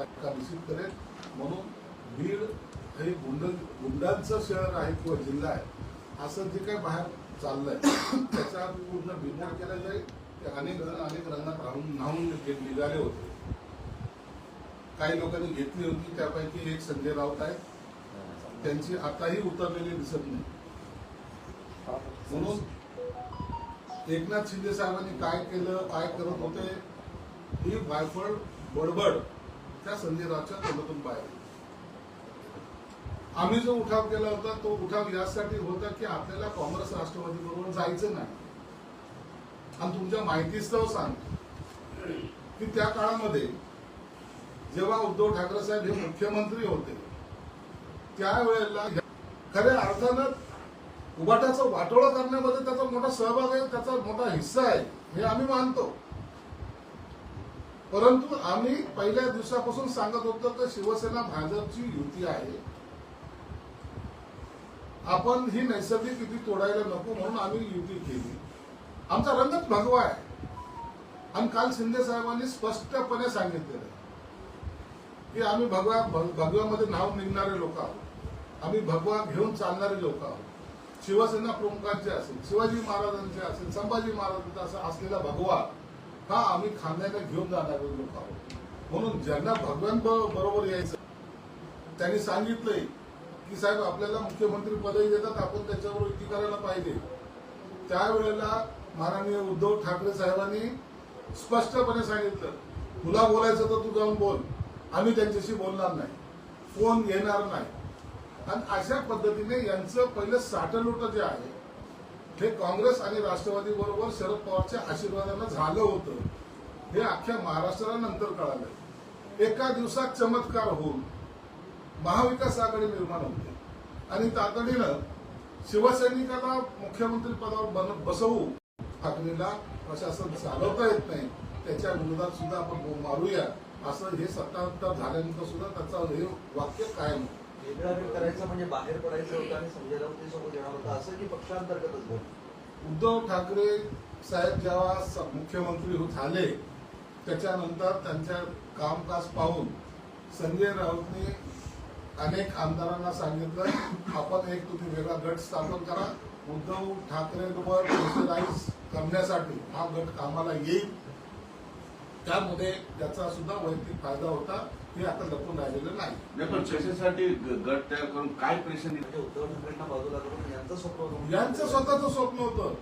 काय निश्चित करेल. म्हणून बीड हे गुंडांचं शहर आहे किंवा जिल्हा आहे असं जे काही बाहेर चाललंय त्याचा पूर्ण बिमोड केला जाईल. ते अनेक रंगात न्हावून निघाले होते. काही लोकांनी घेतली होती, त्यापैकी एक संजय राऊत आहेत, त्यांची आताही उतरलेली दिसत नाही. म्हणून एकनाथ शिंदे साहेबांनी काय केलं, काय करत होते ही वायफळ बडबड त्या संजय राऊतच्या तोंडातून बाहेर. आम्ही जो उठाव केला होता तो उठाव यासाठी होता की आपल्याला काँग्रेस राष्ट्रवादी बरोबर जायचं नाही. आणि तुमच्या माहितीस्तव सांगतो की त्या काळामध्ये जेव्हा उद्धव ठाकरे साहेब हे मुख्यमंत्री होते त्यावेळेला खऱ्या अर्थानं उभाटाचं वाटोळं करण्यामध्ये त्याचा मोठा सहभाग आहे, त्याचा मोठा हिस्सा आहे हे आम्ही मानतो. परंतु आम्ही पहिल्या दिवसापासून सांगत होतो की शिवसेना भाजपची युती आहे, आपण ही नैसर्गिक युती तोडायला नको म्हणून आम्ही युती केली. आमचा रंगच भगवा आहे. आणि काल शिंदे साहेबांनी स्पष्टपणे सांगितलेलं की आम्ही भगव्यामध्ये नाव निघणारे लोक आहोत, आम्ही भगवा घेऊन चालणारे लोक आहोत. शिवसेना प्रमुखांचे असेल, शिवाजी महाराजांचे असेल, संभाजी महाराजांचा असं असलेला भगवा हा आम्ही खांद्याला घेऊन जाणारे लोक आहोत. म्हणून ज्यांना भगवांबरोबर यायचं त्यांनी सांगितलंय की साहेब आपल्याला मुख्यमंत्री पदही देतात, आपण त्याच्यावर युती करायला पाहिजे. त्यावेळेला माननीय उद्धव ठाकरे साहेबांनी स्पष्टपणे सांगितलं तुला बोलायचं तर तू जाऊन बोल, आम्ही त्यांच्याशी बोलणार नाही, फोन घेणार नाही. आणि अशा पद्धतीने यांचं पहिलं साठलोट जे आहे हे काँग्रेस आणि राष्ट्रवादी बरोबर शरद पवारच्या आशीर्वादानं झालं होतं हे अख्ख्या महाराष्ट्राला नंतर कळालं. एका दिवसात चमत्कार होऊन महाविकास आघाडी निर्माण होते आणि तातडीनं शिवसैनिकाला मुख्यमंत्री पदावर बसवू, ठाकरेला प्रशासन चालवता येत नाही, त्याच्या विरोधात सुद्धा आपण मारूया असं हे सत्तांतर झाल्यानंतर सुद्धा त्याचं हे वाक्य कायम वेगळा करायचं म्हणजे बाहेर पडायचं होतं आणि संजय राऊत सोबत येणार होतं असं की पक्षांतर्गतच झालं. उद्धव ठाकरे साहेब जेव्हा मुख्यमंत्री झाले त्याच्यानंतर त्यांच्या कामकाज पाहून संजय राऊतने अनेक आमदारांना सांगितलं आपण एक तुम्ही वेगळा गट स्थापन करा, उद्धव ठाकरेंवर प्रेशराईज करण्यासाठी हा गट कामाला येईल. त्यामध्ये त्याचा सुद्धा वैयक्तिक फायदा होता, हे आता लपून राहिलेलं नाही. पण त्याच्यासाठी गट तयार करून काय प्रेशर उद्धव ठाकरेंना बाजूला करून यांचं स्वतःचं स्वप्न होतं.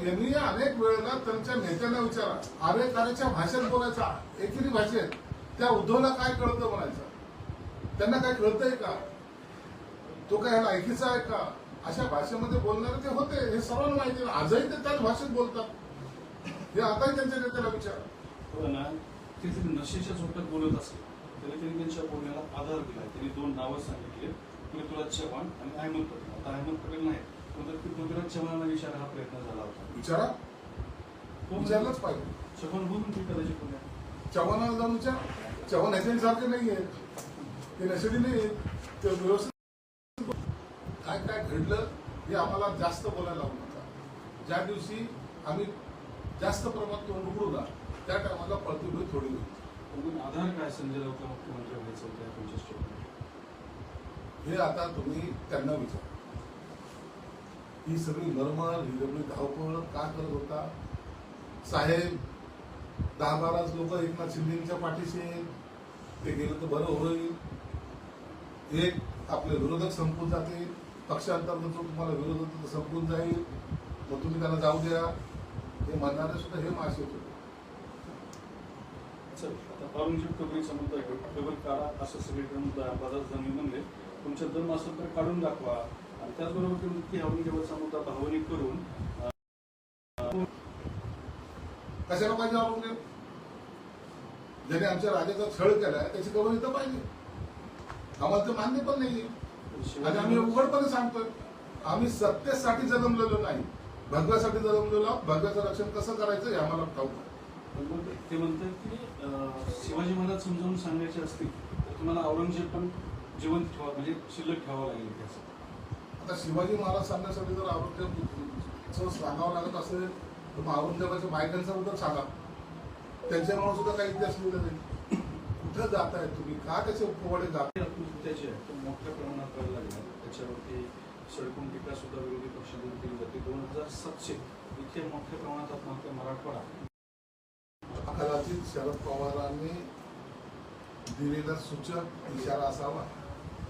यांनी अनेक वेळेला त्यांच्या नेत्यांना विचारा, आर्य कार्याच्या भाषेत बोलायचा एकेरी भाषेत, त्या उद्धवला काय कळतं म्हणायचं, त्यांना काय कळतंय का, तो काय लायकीचा आहे का, अशा भाषेमध्ये बोलणारे ते होते, हे सर्वांना माहिती. आजही ते त्याच भाषेत बोलतात, हे आताही त्यांच्या नेत्याला विचारा. नशेच्या झोप्यात बोलत असेल तरी त्यांनी त्यांच्या बोलण्याला आधार दिला. त्यांनी दोन नावं सांगितले, पृथ्वीराज चव्हाण आणि अहमद पटेल. आता अहमद पटेल नाही, परंतु पृथ्वीराज चव्हाणांना विचारा हा प्रयत्न झाला होता. विचारलाच पाहिजे. चव्हाण बोलून ती कदाचित पुण्या चव्हाणाला जाऊन विचार. चव्हाण सारखे नाही आहेत, ते नशेडी नाही आहेत, ते व्यवस्थित काय काय घडलं हे आम्हाला जास्त बोलायला लावू नका. ज्या दिवशी आम्ही जास्त प्रमाणात तोंड उघडू ना त्या टायमाला प्रतिभूत थोडी होईल. आधार काय संजय राऊतला मुख्यमंत्री व्हायचं होतं तुमच्या स्टेटमेंट हे आता तुम्ही त्यांना विचारा. ही सगळी मरमर, ही सगळी धावपळ का करत होता साहेब? 10-12 लोक एकनाथ शिंदेच्या पाठीशी ते गेलं तर बरं होईल. एक आपले विरोधक संपून जातील, पक्षांतर्गत जो तुम्हाला विरोध होतो तो संपून जाईल, मग तुम्ही त्यांना जाऊ द्या हे म्हणणारे सुद्धा हे मासे होते. आता औरंगजेब कबरीचा मुद्दा कबर काढा असं सगळीकडे मुद्दा बऱ्याच जणी म्हणले. तुमच्या दम असेल तर काढून दाखवा. आणि त्याचबरोबर की औरंगजेबाचा मुद्दा भावनिक करून कशाला पाहिजे औरंगजेब? ज्याने आमच्या राजाचा छळ केलाय त्याची कबर इथं पाहिजे. आम्हाला ते मान्य पण नाहीये आणि आम्ही उघडपणे सांगतोय आम्ही सत्तेसाठी जन्मलेलो नाही, भगव्यासाठी जन्मलेलो. भगव्याचं रक्षण कसं करायचं हे आम्हाला ठाऊक आहे. ते म्हणतात की शिवाजी महाराज समजावून सांगायचे असतील तर तुम्हाला औरंगजेब पण जिवंत ठेवा, म्हणजे शिल्लक ठेवावं लागेल. त्याचं आता शिवाजी महाराज सांगण्यासाठी जर औरंगजेब सांगावं लागत असेल तर मग औरंगजेबाच्या बायकांचा बद्दल सांगा, त्यांच्यामुळे सुद्धा काही इतिहास लिहिला नाही. कुठं जाताय तुम्ही, का त्याचे पोवाडे जात त्याचे तो मोठ्या प्रमाणात करायला लागला. त्याच्यावरती सडकून टीका सुद्धा विरोधी पक्षाकडून केली जाते. 2007 इथे मोठ्या प्रमाणात आत्महत्या मराठवाडा कदाचित शरद पवारांनी दिलेला सूचक इशारा असावा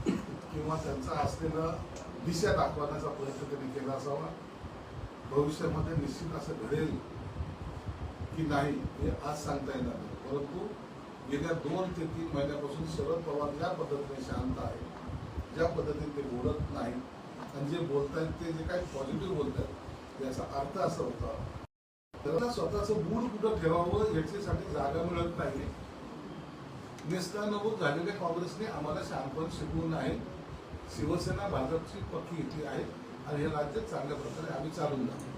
किंवा त्यांचा असलेला दिशा दाखवण्याचा प्रयत्न त्यांनी केला असावा. भविष्यामध्ये निश्चित असं घडेल की नाही हे आज सांगता येणार नाही. परंतु गेल्या 2 ते 3 महिन्यापासून शरद पवार ज्या पद्धतीने शांत आहे, ज्या पद्धतीने ते बोलत नाही आणि जे बोलतायत ते जे काही पॉझिटिव्ह बोलतात याचा अर्थ असा होता त्यांना स्वतःचं मूड कुठं ठेवावं याच्यासाठी जागा मिळत नाही. नेस्तानाबूत झालेल्या काँग्रेसने आम्हाला शांतपणे शिकवून आहे. शिवसेना भाजपची पक्की युती आहे आणि हे राज्य चांगल्या प्रकारे आम्ही चालून जातो.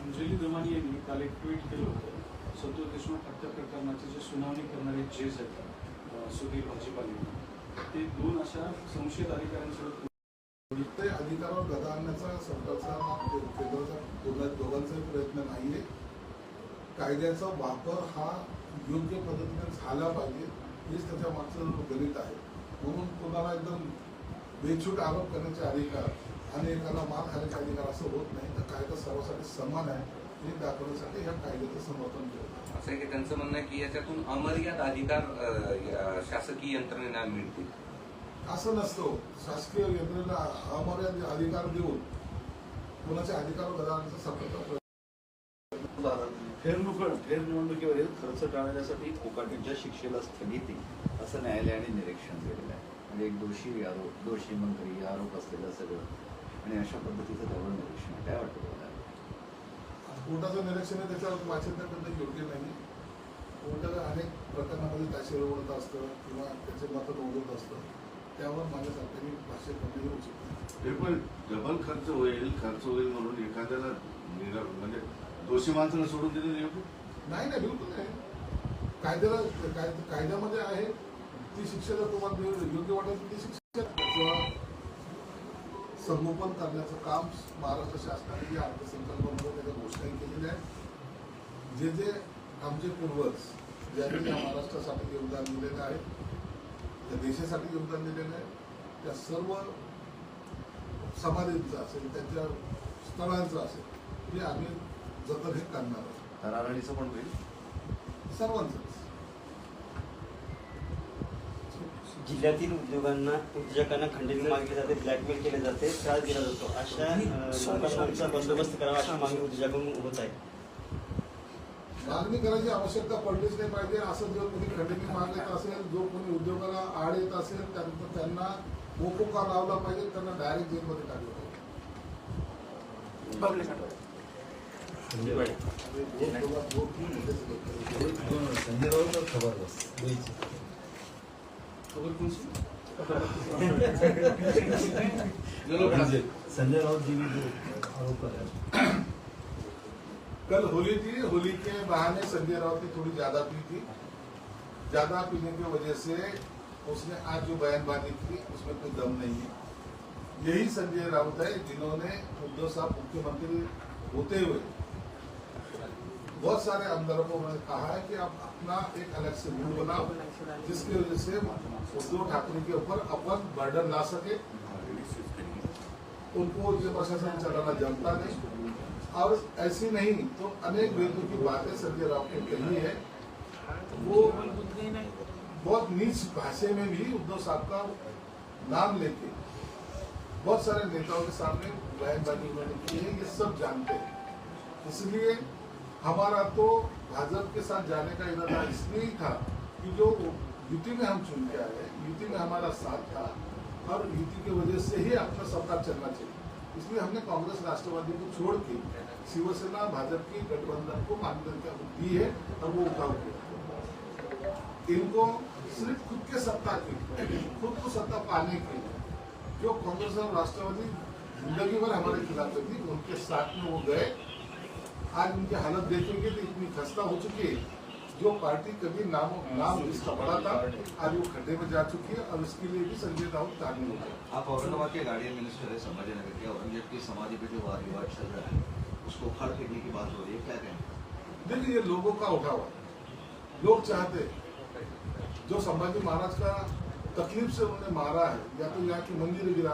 अंजली दमानी यांनी काल एक ट्विट केलं होतं. संतोष देशमुख हत्या प्रकरणाची जे सुनावणी करणारे जज आहेत सुधीर भाजीपाले, ते 2 अशा संशयित अधिकाऱ्यांसोबत ते अधिकारावर गदा आणण्याचा सरकारचा केंद्राचा दोघांचाही प्रयत्न नाहीये. कायद्याचा वापर हा योग्य पद्धतीने झाला पाहिजे हेच त्याच्या मागचं गणित आहे. म्हणून कोणाला एकदम बेछूट आरोप करण्याचे अधिकार आणि एकाला मार खाण्याचे अधिकार असं होत नाही. तर कायदा सर्वांसाठी समान आहे हे दाखवण्यासाठी ह्या कायद्याचं समर्थन केलं. असं आहे की त्यांचं म्हणणं आहे की याच्यातून अमर्याद अधिकार शासकीय यंत्रणेला मिळतील. असं नसतं. शासकीय यंत्रणेला अमर्यादित अधिकार देऊन कोणाच्या अधिकारावर गदा आणण्याचा सरकारचा फेरनिवडणुकीवरील खर्च टाळण्यासाठी कोकाटेंच्या शिक्षेला स्थगिती असं न्यायालयाने निरीक्षण केलेलं आहे. म्हणजे एक दोषी मंत्री आरोप असलेलं सगळं आणि अशा पद्धतीचं त्यावर निरीक्षण आहे. काय वाटतं तुम्हाला? कोर्टाचं निरीक्षण आहे त्याच्यावर वाचन करणं योग्य नाही. कोर्टाला अनेक प्रकरणामध्ये ताशेर ओढत असतं किंवा त्याचे मतं नोंदवत असतं. त्यावर माझ्या सरकारने भाष्य करणं उचित नाही. ते पण डबल खर्च होईल म्हणून एखाद्याला म्हणजे दोषी माणसाला सोडून दिलेलं योग्य नाही नाही, बिलकुल नाही. कायद्यामध्ये आहे ती शिक्षा जर तुम्हाला योग्य वाटेल ती शिक्षा किंवा संगोपन करण्याचं काम महाराष्ट्र शासनाने जे अर्थसंकल्पामध्ये त्याच्या घोषणाही केलेल्या आहेत. जे जे आमचे पूर्वज ज्यांनी या महाराष्ट्रासाठी योगदान दिलेलं आहे, त्या देशासाठी योगदान दिलेलं आहे, त्या सर्व समाधींचं असेल, त्यांच्या स्थळांचं असेल, हे आम्ही जतन हे करणार आहोत. थरारणीचं पण होईल. सर्वांचंच. जिल्ह्यातील उद्योजकांना खंडणी मागली जाते, ब्लॅकमेल केले जाते, त्रास दिला जातो. अशा लोकांचा बंदोबस्त करावा अशी मागणी उद्योजकांकडून होत आहे. मागणी करायची आवश्यकता पडलीच नाही पाहिजे. असं जर कोणी खंडणी मागत असेल, जो कोणी उद्योगाला आड येत असेल त्यांना मोकोका लावला पाहिजे, त्यांना डायरेक्ट जेलमध्ये टाकलं पाहिजे. संजय राऊत खबर संजय राउत जी भी जो आरोप कर रहे हैं. कल होली थी. होली के बहाने संजय राउत ने थोड़ी ज्यादा पी थी. ज्यादा पीने की वजह से उसने आज जो बयानबाजी की उसमें कोई दम नहीं है. यही संजय राउत है जिन्होंने उद्धव साहब मुख्यमंत्री होते हुए बहुत सारे आमदारों को उन्होंने कहा है कि आप अपना एक अलग से मूड बनाओ जिसकी वजह से उद्धव ठाकरे के ऊपर अपन बर्डन ला सके. उनको ये प्रशासन चलाना जमता नहीं. और ऐसी नहीं तो अनेक वेदों की बातें संजय राउत ने कही है. वो बहुत नीच भाषा में भी उद्धव साहब का नाम लेके बहुत सारे नेताओं के सामने बयानबाजी उन्होंने की है. ये सब जानते हैं. इसलिए हमारा तो भाजपा के साथ जाने का इरादा इसलिए ही था कि जो यूटी में हम चुन के आए, यूटी में हमारा साथ था और यूटी की वजह से ही अपना सरकार चलना चाहिए. इसलिए हमने कांग्रेस राष्ट्रवादी को छोड़ के शिवसेना भाजपा की गठबंधन को मान्यता दी है और वो उठाव किया. इनको सिर्फ खुद के सत्ता की, खुद को सत्ता पाने की, जो कांग्रेस और राष्ट्रवादी जिंदगी भर हमारे खिलाफ थी, उनके साथ में वो गए. आज उनकी हालत देखेंगे तो इतनी खस्ता हो चुकी है. जो पार्टी कभी नाम इसका बड़ा था आज वो खड्डे में जा चुकी है और इसके लिए भी संजय राउत कानून हो गए. आप औरंगाबाद के गार्डियन मिनिस्टर है संभाजीनगर के. औरंगजेब की समाधि पे जो वाद विवाद चल रहा है उसको उखाड़ फेंकने की बात हो रही है, क्या कहें? देखिए ये लोगों का उठाव है. लोग चाहते हैं जो संभाजी महाराज का तकलीफ से उन्होंने मारा है, या तो यहाँ की मंदिर गिरा है,